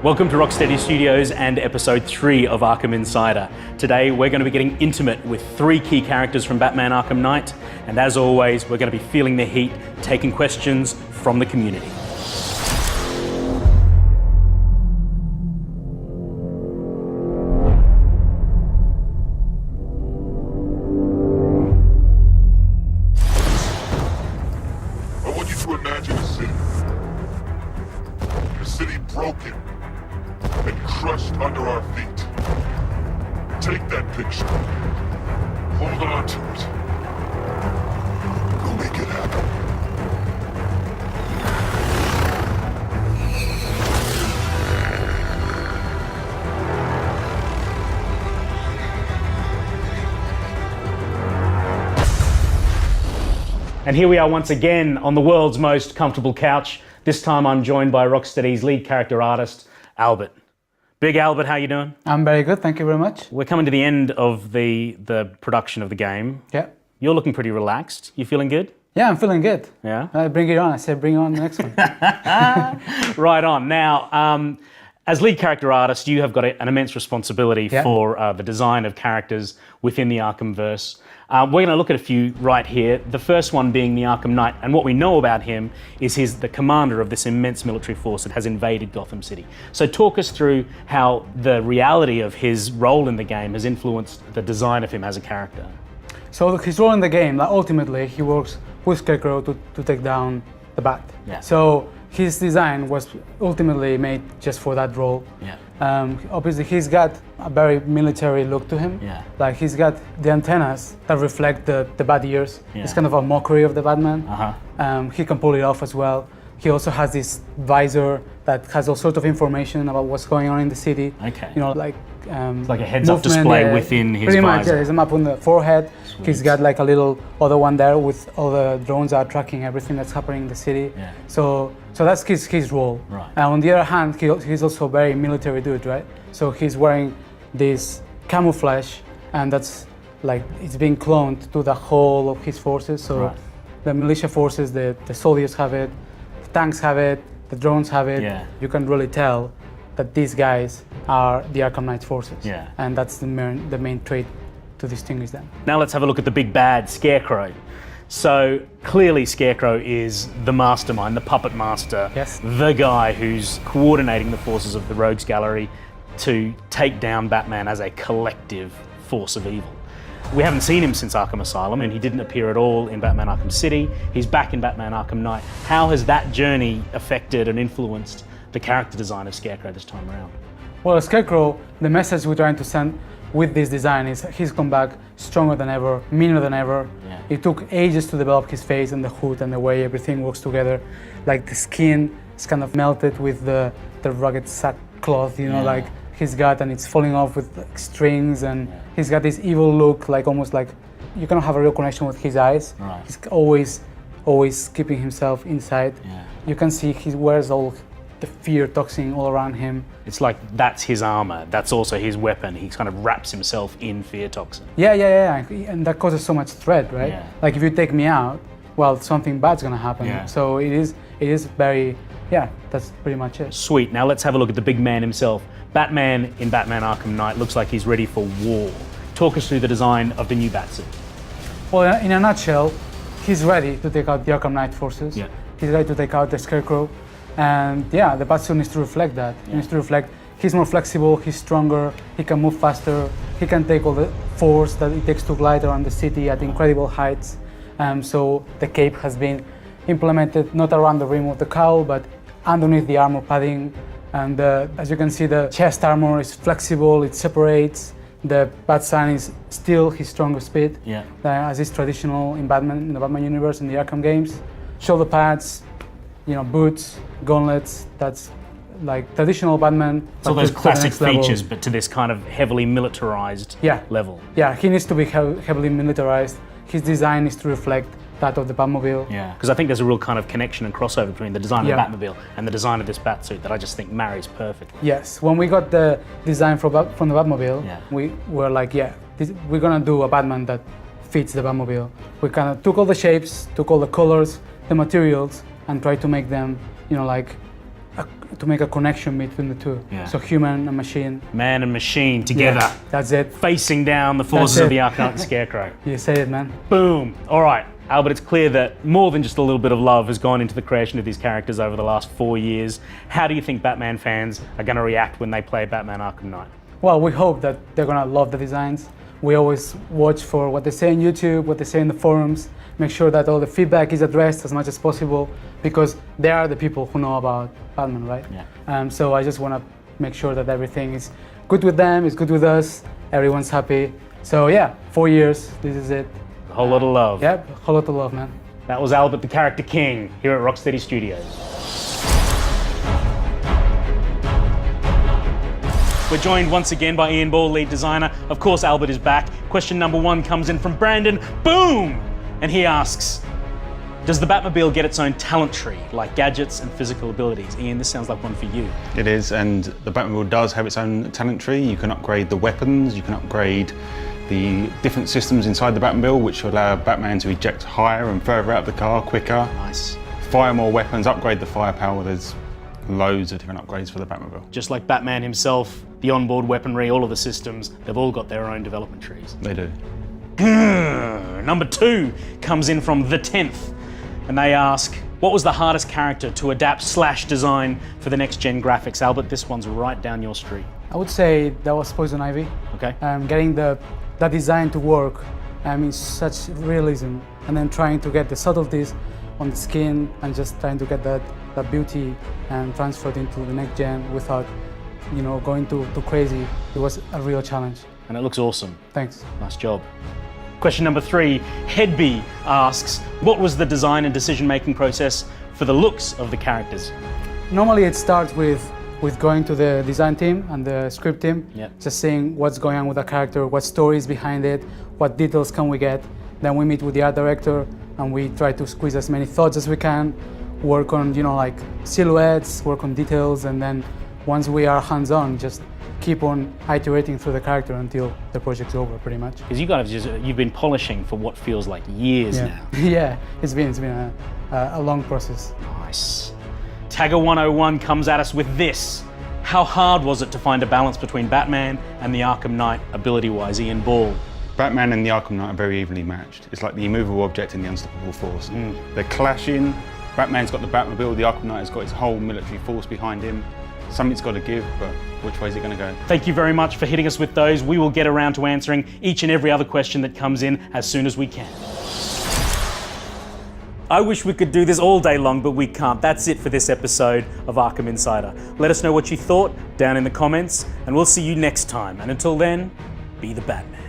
Welcome to Rocksteady Studios and episode 3 of Arkham Insider. Today we're going to be getting intimate with 3 key characters from Batman Arkham Knight, and as always we're going to be feeling the heat, taking questions from the community. I want you to imagine a city. A city broken and crushed under our feet. Take that picture. Hold on to it. We'll make it happen. And here we are once again on the world's most comfortable couch. This time I'm joined by Rocksteady's lead character artist, Albert. Big Albert, how you doing? I'm very good, thank you very much. We're coming to the end of the production of the game. Yeah. You're looking pretty relaxed. You feeling good? Yeah, I'm feeling good. Yeah? Bring it on. I said bring on the next one. Right on. Now, as lead character artist, you have got an immense responsibility for the design of characters within the Arkhamverse. We're going to look at a few right here. The first one being the Arkham Knight, and what we know about him is he's the commander of this immense military force that has invaded Gotham City. So talk us through how the reality of his role in the game has influenced the design of him as a character. So his role in the game, ultimately, he works with Scarecrow to take down the Bat. Yeah. So his design was ultimately made just for that role. Yeah. Obviously, he's got a very military look to him. Yeah. Like he's got the antennas that reflect the bat ears. Yeah. It's kind of a mockery of the Batman. Uh-huh. He can pull it off as well. He also has this visor that has all sorts of information about what's going on in the city. Okay. You know, like It's like a heads-up display within his pretty much, visor. yeah, there's a map on the forehead. Sweet. He's got like a little other one there with all the drones are tracking everything that's happening in the city. Yeah. So that's his role. Right. And on the other hand, he's also a very military dude, right? So he's wearing this camouflage, and that's like it's being cloned to the whole of his forces. So Right. the militia forces, the soldiers have it, the tanks have it, the drones have it. Yeah. You can really tell that these guys are the Arkham Knight forces. Yeah. And that's the main trait to distinguish them. Now let's have a look at the big bad, Scarecrow. So clearly Scarecrow is the mastermind, the puppet master, Yes. the guy who's coordinating the forces of the Rogues Gallery to take down Batman as a collective force of evil. We haven't seen him since Arkham Asylum, and he didn't appear at all in Batman Arkham City. He's back in Batman Arkham Knight. How has that journey affected and influenced the character design of Scarecrow this time around? Well, Scarecrow, the message we're trying to send with this design is he's come back stronger than ever, meaner than ever. Yeah. It took ages to develop his face and the hood and the way everything works together. Like the skin is kind of melted with the rugged sackcloth, you know, Yeah. like he's got, and it's falling off with like, strings, and he's got this evil look, like almost like you cannot have a real connection with his eyes. Right. He's always keeping himself inside. Yeah. You can see he wears all the fear toxin all around him. It's like that's his armor, that's also his weapon. He kind of wraps himself in fear toxin. Yeah. And that causes so much threat, right? Yeah. Like if you take me out, well, something bad's gonna happen. Yeah. So it is very, that's pretty much it. Sweet, now let's have a look at the big man himself. Batman in Batman Arkham Knight looks like he's ready for war. Talk us through the design of the new Batsuit. Well, in a nutshell, he's ready to take out the Arkham Knight forces. Yeah. He's ready to take out the Scarecrow. And yeah, the Batsuit needs to reflect that. It needs to reflect he's more flexible, he's stronger, he can move faster, he can take all the force that it takes to glide around the city at incredible heights. So the cape has been implemented not around the rim of the cowl, but underneath the armor padding. And as you can see, the chest armor is flexible, it separates. The bat sign is still his strongest bit, as is traditional in Batman, in the Batman universe, in the Arkham games. Shoulder pads, boots, gauntlets, that's like traditional Batman. So those to the classic next level. features, but to this kind of heavily militarized level. Yeah, he needs to be heavily militarized. His design is to reflect that of the Batmobile. Yeah, because I think there's a real kind of connection and crossover between the design of the Batmobile and the design of this Batsuit that I just think marries perfectly. Yes, when we got the design from the Batmobile, we were like, we're gonna do a Batman that fits the Batmobile. We kind of took all the shapes, took all the colors, the materials, and tried to make them, to make a connection between the two. Yeah. So human and machine. Man and machine together, Yeah, that's it. facing down the forces of the Arkham Knight and Scarecrow. You say it, man. Boom. All right, Albert, it's clear that more than just a little bit of love has gone into the creation of these characters over the last 4 years. How do you think Batman fans are going to react when they play Batman Arkham Knight? Well, we hope that they're gonna love the designs. We always watch for what they say on YouTube, what they say in the forums, make sure that all the feedback is addressed as much as possible, because they are the people who know about Batman, right? Yeah. So I just wanna make sure that everything is good with them, is good with us, everyone's happy. So yeah, 4 years, this is it. A whole lot of love. Yep, a whole lot of love, man. That was Albert, the character king, here at Rocksteady Studios. We're joined once again by Ian Ball, lead designer. Of course, Albert is back. Question number 1 comes in from Brandon. Boom! And he asks, does the Batmobile get its own talent tree, like gadgets and physical abilities? Ian, this sounds like one for you. It is, and the Batmobile does have its own talent tree. You can upgrade the weapons, you can upgrade the different systems inside the Batmobile, which will allow Batman to eject higher and further out of the car quicker. Nice. Fire more weapons, upgrade the firepower. There's loads of different upgrades for the Batmobile. Just like Batman himself, the onboard weaponry, all of the systems, they've all got their own development trees. They do. Number 2 comes in from The 10th, and they ask, what was the hardest character to adapt/design for the next gen graphics? Albert, this one's right down your street. I would say that was Poison Ivy. Okay. Getting that design to work is such realism, and then trying to get the subtleties on the skin and just trying to get that beauty and transferred into the next gen without, going too crazy. It was a real challenge. And it looks awesome. Thanks. Nice job. Question number 3, Headby asks, what was the design and decision-making process for the looks of the characters? Normally it starts with going to the design team and the script team, Yep. just seeing what's going on with the character, what story is behind it, what details can we get. Then we meet with the art director and we try to squeeze as many thoughts as we can, work on, like silhouettes, work on details, and then once we are hands-on, just keep on iterating through the character until the project's over, pretty much. Because you've been polishing for what feels like years now. Yeah, it's been a long process. Nice. Tagger 101 comes at us with this. How hard was it to find a balance between Batman and the Arkham Knight ability-wise, Ian Ball? Batman and the Arkham Knight are very evenly matched. It's like the immovable object and the unstoppable force. They're clashing. Batman's got the Batmobile, the Arkham Knight has got his whole military force behind him. Something's got to give, but which way is it going to go? Thank you very much for hitting us with those. We will get around to answering each and every other question that comes in as soon as we can. I wish we could do this all day long, but we can't. That's it for this episode of Arkham Insider. Let us know what you thought down in the comments, and we'll see you next time. And until then, be the Batman.